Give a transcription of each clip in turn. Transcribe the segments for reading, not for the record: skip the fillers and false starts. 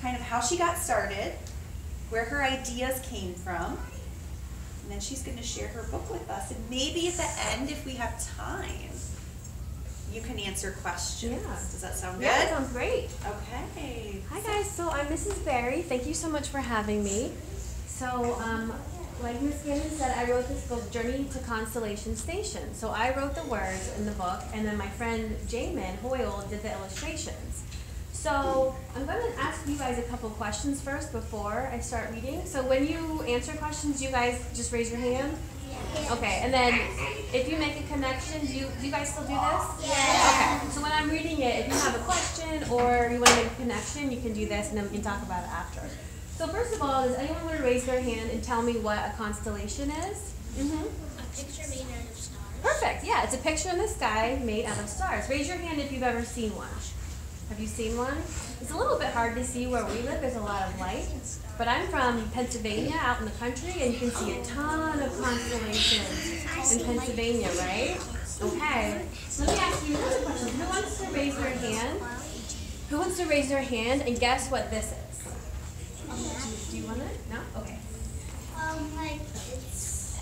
kind of how she got started, where her ideas came from, and then she's going to share her book with us. And maybe at the end, if we have time, you can answer questions. Yeah. Does that sound good? Yeah, that sounds great. Okay. Hi guys, so I'm Mrs. Barry. Thank you so much for having me. So, like Miss Gannon said, I wrote this book, Journey to Constellation Station. So I wrote the words in the book, and then my friend Jamin Hoyle did the illustrations. So I'm going to ask you guys a couple questions first before I start reading. So when you answer questions, you guys just raise your hand? Okay, and then if you make a connection, do you guys still do this? Yeah. Okay, so when I'm reading it, if you have a question or you want to make a connection, you can do this and then we can talk about it after. So first of all, does anyone want to raise their hand and tell me what a constellation is? A picture made out of stars. Perfect, yeah, it's a picture in the sky made out of stars. Raise your hand if you've ever seen one. Have you seen one? It's a little bit hard to see where we live. There's a lot of light. But I'm from Pennsylvania, out in the country, and you can see a ton of constellations in Pennsylvania, right? Okay. Let me ask you another question. Who wants to raise their hand? Who wants to raise their hand and guess what this is? Do you want it? No? Okay. Like it's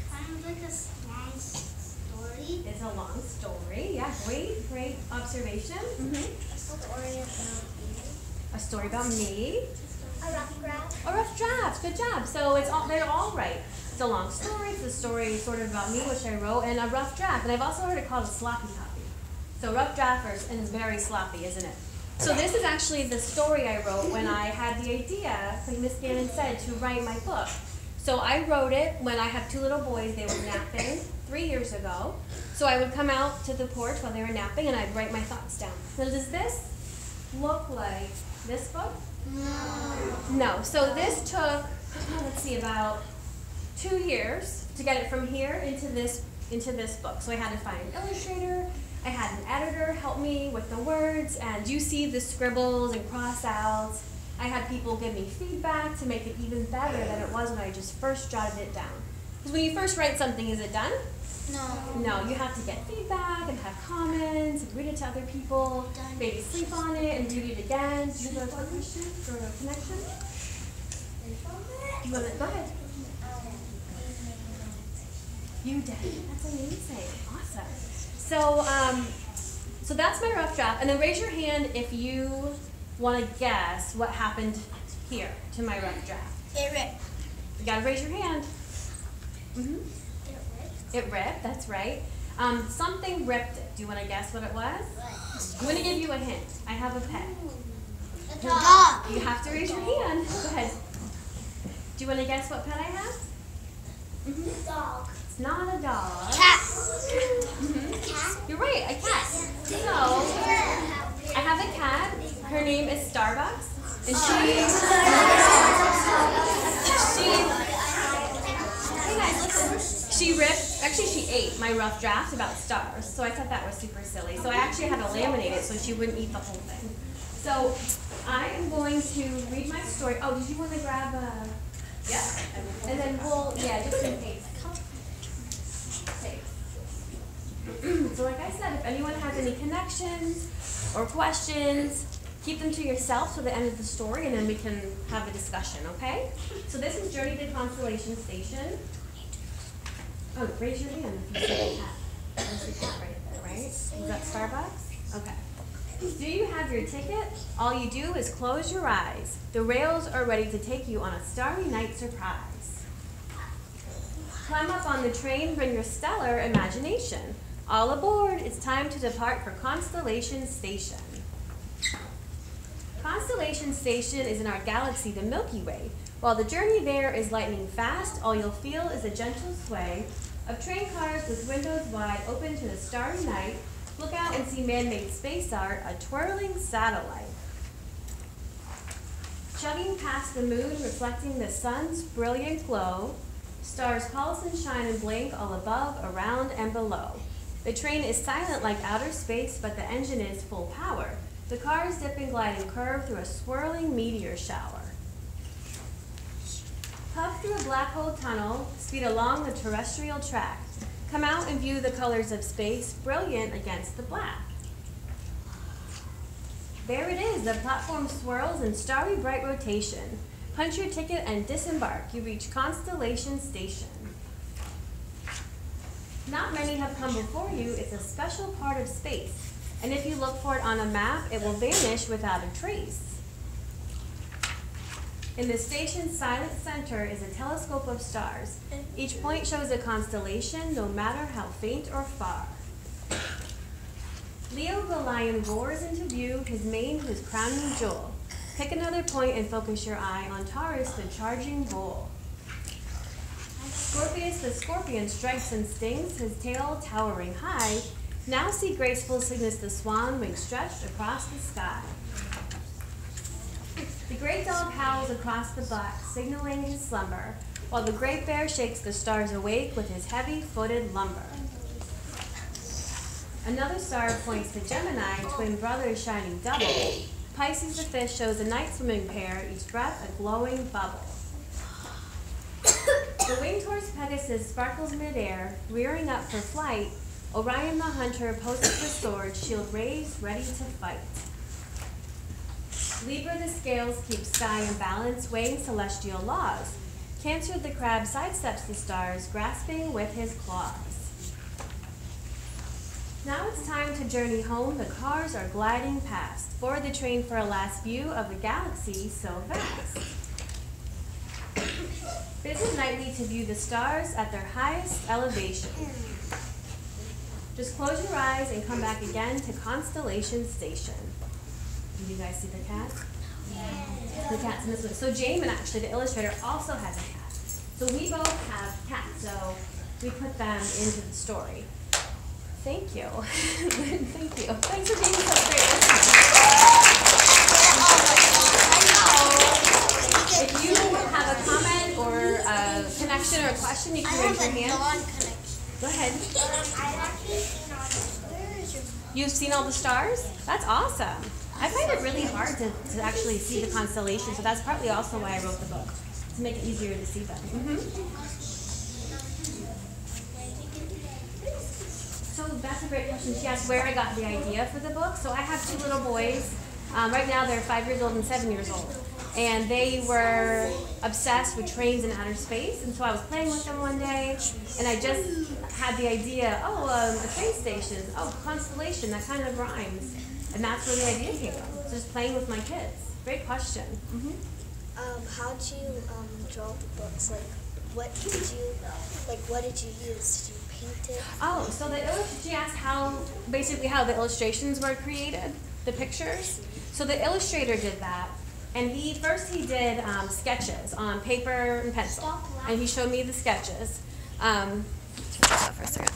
kind of like a long story. It's a long story. Yeah, great observation. A story about me. A rough draft. A rough draft. Good job. So they're all right. It's a long story. It's a story sort of about me, which I wrote, and a rough draft. And I've also heard it called a sloppy copy. So rough draft and it's very sloppy, isn't it? So this is actually the story I wrote when I had the idea, like Miss Gannon said, to write my book. So I wrote it when I had two little boys. They were napping 3 years ago. So I would come out to the porch while they were napping and I'd write my thoughts down. So does this look like this book? No. So this took, let's see, about 2 years to get it from here into this book. So I had to find an illustrator. I had an editor help me with the words, and you see the scribbles and cross outs. I had people give me feedback to make it even better than it was when I just first jotted it down. Because when you first write something, is it done? No. No, you have to get feedback and have comments and read it to other people, maybe sleep on it and read it again. Do you have a question or a connection? You want to, go ahead. You did. That's amazing. Awesome. So that's my rough draft. And then raise your hand if you want to guess what happened here to my rough draft. It ripped. You got to raise your hand. It ripped, that's right. Something ripped it. Do you want to guess what it was? I'm going to give you a hint. I have a pet. A dog. You have to raise your hand. Go ahead. Do you want to guess what pet I have? Dog. It's not a dog. Cat. Cat? You're right, a cat. So, I have a cat. Her name is Starbucks. And she ripped, actually she ate my rough draft about stars, so I thought that was super silly. So I actually had to laminate it so she wouldn't eat the whole thing. So I am going to read my story. Oh, did you want to grab a... Yeah. And then just in case. So like I said, if anyone has any connections or questions, keep them to yourself till the end of the story and then we can have a discussion, okay? So this is Journey to Constellation Station. Oh, raise your hand if you see the cat. There's the cat right there, right? Is that Starbucks? Okay. Do you have your ticket? All you do is close your eyes. The rails are ready to take you on a starry night surprise. Climb up on the train, bring your stellar imagination. All aboard, it's time to depart for Constellation Station. Constellation Station is in our galaxy, the Milky Way. While the journey there is lightning fast, all you'll feel is a gentle sway of train cars with windows wide open to the starry night. Look out and see man-made space art, a twirling satellite. Chugging past the moon, reflecting the sun's brilliant glow, stars pulse and shine and blink all above, around, and below. The train is silent like outer space, but the engine is full power. The cars dip and glide and curve through a swirling meteor shower. Puff through a black hole tunnel, speed along the terrestrial track. Come out and view the colors of space, brilliant against the black. There it is. The platform swirls in starry bright rotation. Punch your ticket and disembark. You reach Constellation Station. Not many have come before you. It's a special part of space. And if you look for it on a map, it will vanish without a trace. In the station's silent center is a telescope of stars. Each point shows a constellation, no matter how faint or far. Leo the lion roars into view, his mane his crowning jewel. Pick another point and focus your eye on Taurus, the charging bull. Scorpius the scorpion strikes and stings, his tail towering high. Now see graceful Cygnus the swan, wings stretched across the sky. The great dog howls across the black, signaling his slumber, while the great bear shakes the stars awake with his heavy-footed lumber. Another star points to Gemini, twin brothers shining double. Pisces the fish shows a night swimming pair, each breath a glowing bubble. The winged horse Pegasus sparkles midair, rearing up for flight. Orion the hunter poses for sword, shield raised, ready to fight. Libra the scales keep sky in balance, weighing celestial laws. Cancer the crab sidesteps the stars, grasping with his claws. Now it's time to journey home. The cars are gliding past. Board the train for a last view of the galaxy so vast. Visit nightly to view the stars at their highest elevation. Just close your eyes and come back again to Constellation Station. Do you guys see the cat? The cat's in this one. So Jamin, actually, the illustrator, also has a cat. So we both have cats, so we put them into the story. Thank you. Thank you. Thanks for being so great. If you have a comment or a connection or a question, you can raise your hand. Go ahead. You've seen all the stars? That's awesome. I find it really hard to actually see the constellation, so that's partly also why I wrote the book, to make it easier to see them. So that's a great question. She asked where I got the idea for the book. So I have 2 little boys. Right now they're 5 years old and 7 years old. And they were obsessed with trains in outer space. And so I was playing with them one day, and I just had the idea, a train station, constellation, that kind of rhymes. And that's where the idea came from. So just playing with my kids. Great question. How did you draw the books? What did you use? Did you paint it? So she asked how the illustrations were created, the pictures. So the illustrator did that. And he did sketches on paper and pencil. And he showed me the sketches. Check this out for a second.